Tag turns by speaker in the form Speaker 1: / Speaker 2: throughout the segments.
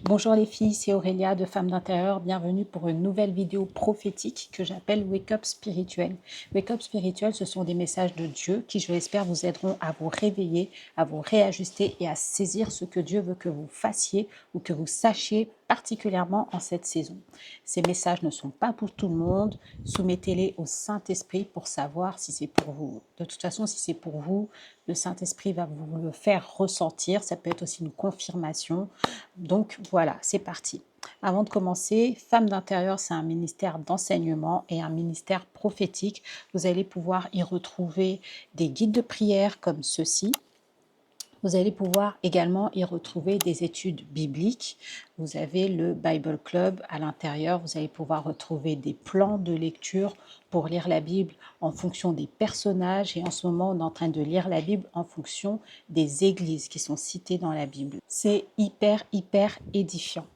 Speaker 1: Bonjour les filles, c'est Aurélia de Femmes d'Intérieur. Bienvenue pour une nouvelle vidéo prophétique que j'appelle Wake Up Spirituel. Wake Up Spirituel, ce sont des messages de Dieu qui, je l'espère, vous aideront à vous réveiller, à vous réajuster et à saisir ce que Dieu veut que vous fassiez ou que vous sachiez particulièrement en cette saison. Ces messages ne sont pas pour tout le monde. Soumettez-les au Saint-Esprit pour savoir si c'est pour vous. De toute façon, si c'est pour vous, le Saint-Esprit va vous le faire ressentir. Ça peut être aussi une confirmation. Donc voilà, c'est parti. Avant de commencer, Femmes d'Intérieur, c'est un ministère d'enseignement et un ministère prophétique. Vous allez pouvoir y retrouver des guides de prière comme ceux-ci. Vous allez pouvoir également y retrouver des études bibliques. Vous avez le Bible Club à l'intérieur. Vous allez pouvoir retrouver des plans de lecture pour lire la Bible en fonction des personnages. Et en ce moment, on est en train de lire la Bible en fonction des églises qui sont citées dans la Bible. C'est hyper édifiant.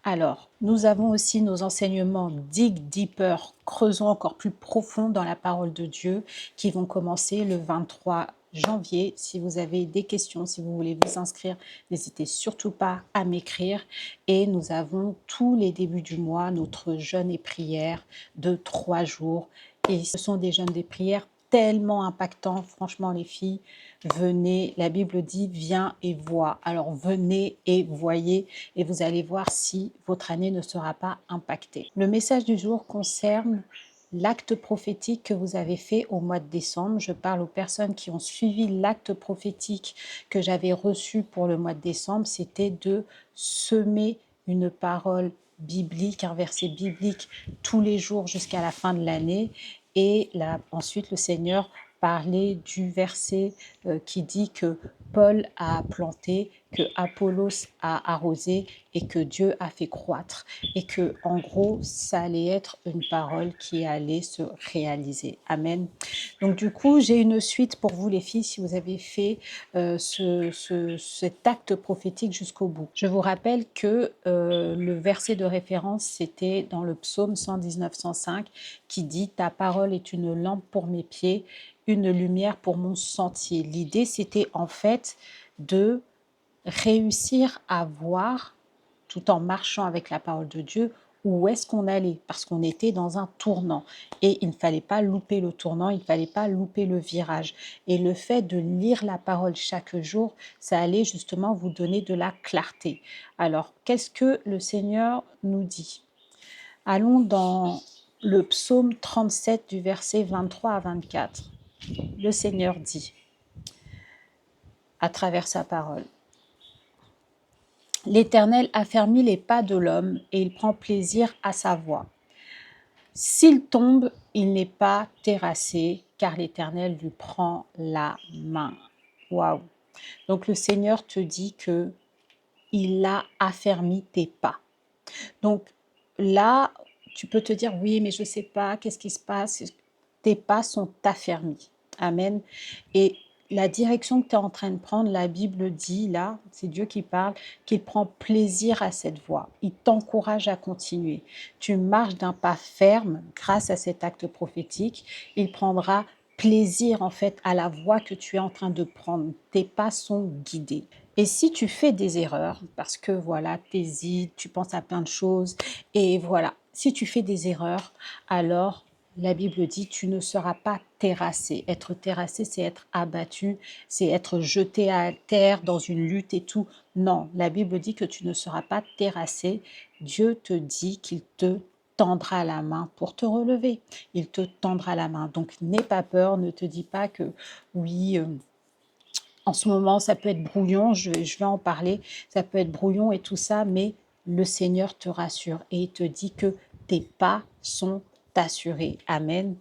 Speaker 1: Alors, nous avons aussi nos enseignements Dig Deeper, creusons encore plus profond dans la parole de Dieu, qui vont commencer le 23 janvier. Si vous avez des questions, si vous voulez vous inscrire, n'hésitez surtout pas à m'écrire. Et nous avons tous les débuts du mois notre jeûne et prière de 3 jours. Et ce sont des jeûnes et prières tellement impactants, franchement les filles, venez, la Bible dit viens et vois, alors venez et voyez et vous allez voir si votre année ne sera pas impactée. Le message du jour concerne l'acte prophétique que vous avez fait au mois de décembre. Je parle aux personnes qui ont suivi l'acte prophétique que j'avais reçu pour le mois de décembre, c'était de semer une parole biblique, un verset biblique tous les jours jusqu'à la fin de l'année. Et là, ensuite, le Seigneur parlait du verset qui dit que Paul a planté, que Apollos a arrosé et que Dieu a fait croître. Et que, en gros, ça allait être une parole qui allait se réaliser. Amen. Donc, du coup, j'ai une suite pour vous, les filles, si vous avez fait cet acte prophétique jusqu'au bout. Je vous rappelle que le verset de référence, c'était dans le psaume 119-105 qui dit « Ta parole est une lampe pour mes pieds, une lumière pour mon sentier ». L'idée, c'était en fait de réussir à voir, tout en marchant avec la parole de Dieu, où est-ce qu'on allait, parce qu'on était dans un tournant. Et il ne fallait pas louper le tournant, il ne fallait pas louper le virage. Et le fait de lire la parole chaque jour, ça allait justement vous donner de la clarté. Alors, qu'est-ce que le Seigneur nous dit? Allons dans le psaume 37 du verset 23 à 24. Le Seigneur dit, à travers sa parole, « L'Éternel affermit les pas de l'homme et il prend plaisir à sa voix. S'il tombe, il n'est pas terrassé, car l'Éternel lui prend la main. » Waouh! Donc le Seigneur te dit que il a affermi tes pas. Donc là, tu peux te dire, oui, mais je ne sais pas, qu'est-ce qui se passe? Tes pas sont affermis. Amen. Et la direction que tu es en train de prendre, la Bible dit, là, c'est Dieu qui parle, qu'il prend plaisir à cette voie. Il t'encourage à continuer. Tu marches d'un pas ferme grâce à cet acte prophétique. Il prendra plaisir en fait à la voie que tu es en train de prendre. Tes pas sont guidés. Et si tu fais des erreurs, parce que voilà, tu hésites, tu penses à plein de choses, et voilà, si tu fais des erreurs, alors la Bible dit tu ne seras pas terrassé. Être terrassé, c'est être abattu, c'est être jeté à terre dans une lutte et tout. Non, la Bible dit que tu ne seras pas terrassé. Dieu te dit qu'il te tendra la main pour te relever. Il te tendra la main. Donc n'aie pas peur, ne te dis pas que oui, en ce moment, ça peut être brouillon, je vais en parler, ça peut être brouillon et tout ça, mais le Seigneur te rassure et il te dit que tes pas sont assurés. Amen.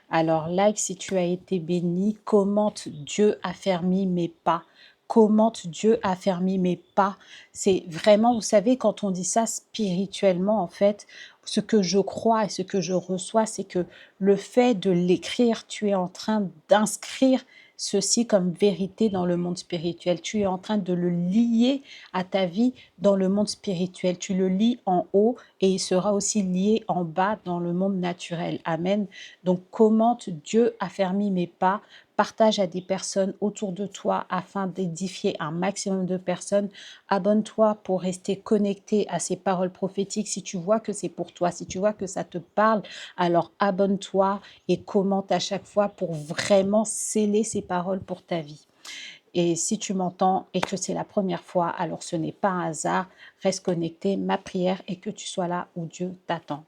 Speaker 1: Alors, like si tu as été béni, commente Dieu a fermé mes pas. Commente Dieu a fermé mes pas. C'est vraiment, vous savez, quand on dit ça spirituellement, en fait, ce que je crois et ce que je reçois, c'est que le fait de l'écrire, tu es en train d'inscrire ceci comme vérité dans le monde spirituel. Tu es en train de le lier à ta vie dans le monde spirituel. Tu le lis en haut et il sera aussi lié en bas dans le monde naturel. Amen. Donc, commente Dieu a fermé mes pas partage à des personnes autour de toi afin d'édifier un maximum de personnes. Abonne-toi pour rester connecté à ces paroles prophétiques. Si tu vois que c'est pour toi, si tu vois que ça te parle, alors abonne-toi et commente à chaque fois pour vraiment sceller ces paroles pour ta vie. Et si tu m'entends et que c'est la première fois, alors ce n'est pas un hasard. Reste connecté. Ma prière est que tu sois là où Dieu t'attend.